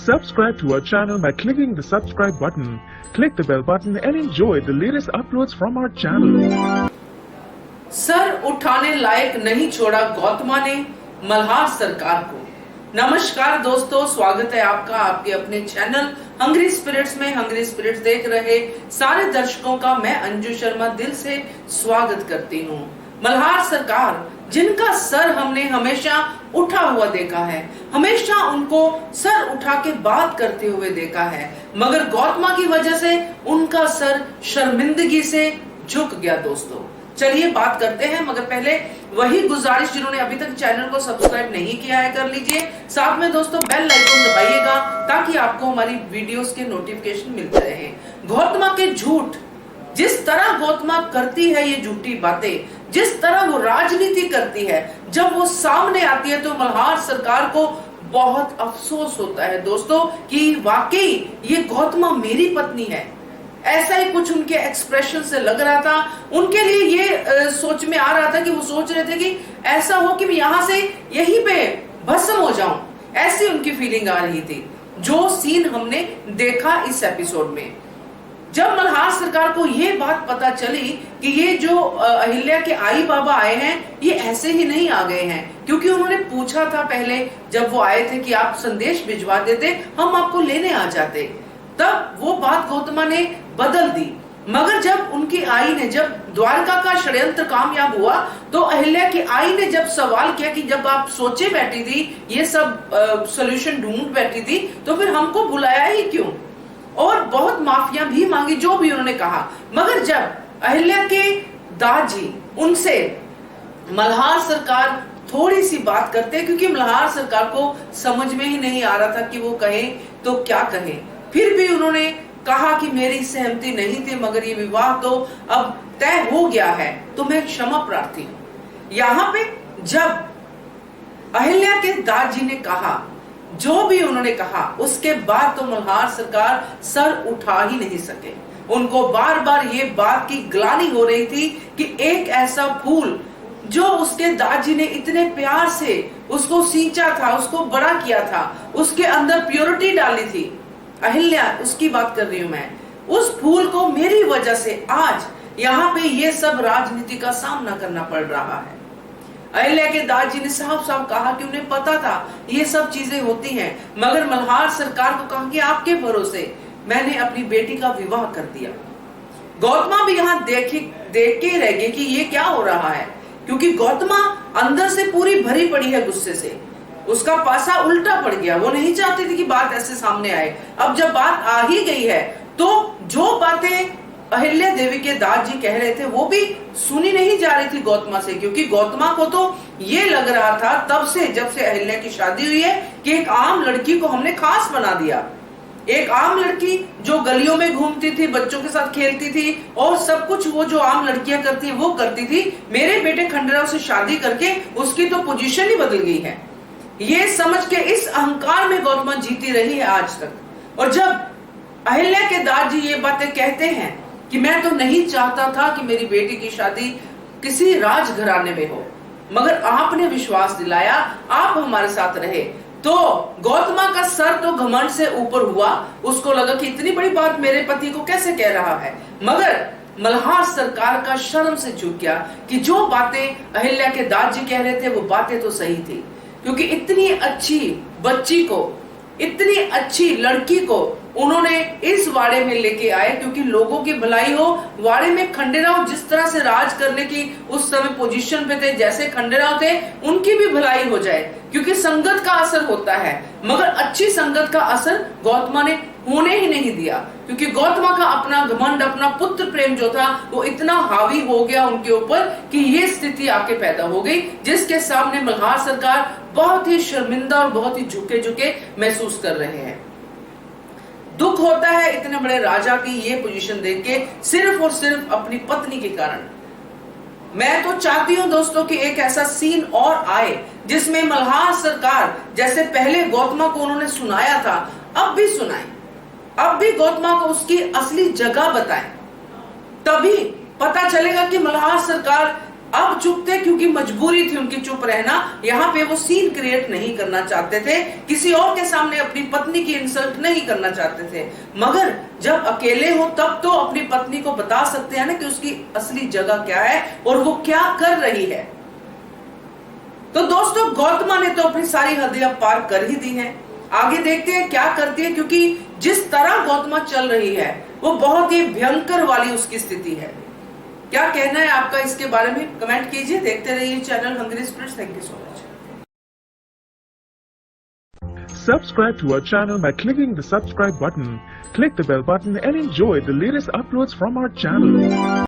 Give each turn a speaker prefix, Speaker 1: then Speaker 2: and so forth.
Speaker 1: Subscribe to our channel by clicking the subscribe button. Click the bell button and enjoy the latest uploads from our channel.
Speaker 2: Sir उठाने लायक नहीं छोड़ा गौतमा ने मल्हार सरकार को। नमस्कार दोस्तों, स्वागत है आपका आपके अपने चैनल हंग्री स्पिरिट्स में। हंग्री स्पिरिट्स देख रहे सारे दर्शकों का मैं अंजू शर्मा दिल से स्वागत करती हूँ। मल्हार सरकार जिनका सर हमने हमेशा उठा हुआ देखा है, हमेशा उनको सर उठा के बात करते हुए देखा है, मगर गौतमा की वजह से उनका सर शर्मिंदगी से झुक गया। दोस्तों चलिए बात करते हैं, मगर पहले वही गुजारिश, जिन्होंने अभी तक चैनल को सब्सक्राइब नहीं किया है कर लीजिए। साथ में दोस्तों बेल आइकन दबाइएगा ताकि आपको हमारी वीडियोस के नोटिफिकेशन मिलते रहे। गौतमा के झूठ, जिस तरह गौतमा करती है ये झूठी बातें, जिस तरह वो राजनीति करती है, जब वो सामने आती है तो मल्हार सरकार को बहुत अफसोस होता है दोस्तों कि वाकई ये गौतमा मेरी पत्नी है। ऐसा ही कुछ उनके एक्सप्रेशन से लग रहा था। उनके लिए ये सोच में आ रहा था कि वो सोच रहे थे कि ऐसा हो कि मैं यहां से यहीं पे भस्म हो जाऊं, ऐसी उनकी फीलिंग आ रही थी। जो सीन हमने देखा इस एपिसोड में, जब मल्हार सरकार को ये बात पता चली कि ये जो अहिल्या के आई बाबा आए हैं ये ऐसे ही नहीं आ गए हैं, क्योंकि उन्होंने पूछा था पहले जब वो आए थे कि आप संदेश भिजवा देते, हम आपको लेने आ जाते, तब वो बात गौतमा ने बदल दी। मगर जब उनकी आई ने, जब द्वारका का षड्यंत्र कामयाब हुआ, तो अहिल्या की आई ने जब सवाल किया कि जब आप सोचे बैठी थी, ये सब सॉल्यूशन ढूंढ बैठी थी, तो फिर हमको बुलाया ही क्यों, और बहुत माफिया भी मांगी, जो भी उन्होंने कहा। मगर जब अहिल्या के दाजी उनसे मल्हार सरकार थोड़ी सी बात करते, क्योंकि मल्हार सरकार को समझ में ही नहीं आ रहा था कि वो कहे तो क्या कहे, फिर भी उन्होंने कहा कि मेरी सहमति नहीं थी, मगर ये विवाह तो अब तय हो गया है, तो मैं क्षमा प्रार्थी हूं। यहाँ पे जब अहिल्या के दाजी ने कहा, जो भी उन्होंने कहा, उसके बाद तो मल्हार सरकार सर उठा ही नहीं सके। उनको बार बार ये बात की ग्लानि हो रही थी कि एक ऐसा फूल जो उसके दादी ने इतने प्यार से उसको सींचा था, उसको बड़ा किया था, उसके अंदर प्योरिटी डाली थी, अहिल्या उसकी बात कर रही हूं मैं, उस फूल को मेरी वजह से आज यहाँ पे ये सब राजनीति का सामना करना पड़ रहा है। अहिल्या के दादी ने साफ साफ कहा कि उन्हें पता था ये सब चीजें होती हैं, मगर मल्हार सरकार को कहा कि आपके भरोसे मैंने अपनी बेटी का विवाह कर दिया। गौतमा भी यहाँ देख के रह गई कि ये क्या हो रहा है, क्योंकि गौतमा अंदर से पूरी भरी पड़ी है गुस्से से, उसका पासा उल्टा पड़ गया। वो नहीं चाहती थी कि बात ऐसे सामने आए। अब जब बात आ ही गई है तो जो बातें अहिल्या देवी के दादी कह रहे थे वो भी सुनी नहीं जा रही थी गौतमा से, क्योंकि गौतमा को तो ये लग रहा था तब से, जब से अहिल्या की शादी हुई है, कि एक आम लड़की को हमने खास बना दिया। एक आम लड़की जो गलियों में घूमती थी, बच्चों के साथ खेलती थी और सब कुछ वो जो आम लड़कियां करती हैं वो करती थी, मेरे बेटे खंडेराव से शादी करके उसकी तो पोजीशन ही बदल गई है। ये समझ के इस अहंकार में गौतमा जीती रही है आज तक। और जब अहिल्या के दादी ये बातें कहते हैं कि मैं तो नहीं चाहता था कि मेरी बेटी की शादी किसी राजघराने में हो, मगर आपने विश्वास दिलाया, आप हमारे साथ रहे, तो गौतमा का सर तो घमंड से ऊपर हुआ। उसको लगा कि इतनी बड़ी बात मेरे पति को कैसे कह रहा है, मगर मल्हार सरकार का शर्म से झुक गया कि जो बातें अहिल्या के दादी कह रहे थे वो बातें तो सही थी, क्योंकि इतनी अच्छी बच्ची को, इतनी अच्छी लड़की को उन्होंने इस वाड़े में लेके आए, क्योंकि लोगों की भलाई हो। वाड़े में खंडेराव जिस तरह से राज करने की उस समय पोजीशन पे थे, जैसे खंडेराव थे, उनकी भी भलाई हो जाए, क्योंकि संगत का असर होता है। मगर अच्छी संगत का असर गौतमा ने होने ही नहीं दिया, क्योंकि गौतमा का अपना घमंड, अपना पुत्र प्रेम जो था वो इतना हावी हो गया उनके ऊपर कि ये स्थिति आके पैदा हो गई, जिसके सामने मल्हार सरकार बहुत ही शर्मिंदा और बहुत ही झुके झुके महसूस कर रहे हैं। दुख होता है इतने बड़े राजा की ये पोजीशन देख के, सिर्फ और सिर्फ अपनी पत्नी के कारण। मैं तो चाहती हूं दोस्तों कि एक ऐसा सीन और आए जिसमें मल्हार सरकार, जैसे पहले गौतमा को उन्होंने सुनाया था, अब भी सुनाए, अब भी गौतमा को उसकी असली जगह बताएं, तभी पता चलेगा कि मल्हार सरकार अब चुप थे क्योंकि मजबूरी थी उनकी चुप रहना। यहाँ पे वो सीन क्रिएट नहीं करना चाहते थे, किसी और के सामने अपनी पत्नी की इंसल्ट नहीं करना चाहते थे। मगर जब अकेले हो तब तो अपनी पत्नी को बता सकते हैं ना कि उसकी असली जगह क्या है और वो क्या कर रही है। तो दोस्तों गौतमा ने तो अपनी सारी हदें अब पार कर ही दी हैं। आगे देखते हैं क्या करती है, क्योंकि जिस तरह गौतमा चल रही है वो बहुत ही भयंकर वाली उसकी स्थिति है। क्या कहना है आपका इसके बारे में, कमेंट कीजिए। देखते रहिए channel Hungry Spirits. Thank you so much.
Speaker 1: Subscribe to our channel by clicking the subscribe button. Click the bell button and enjoy the latest uploads from our channel.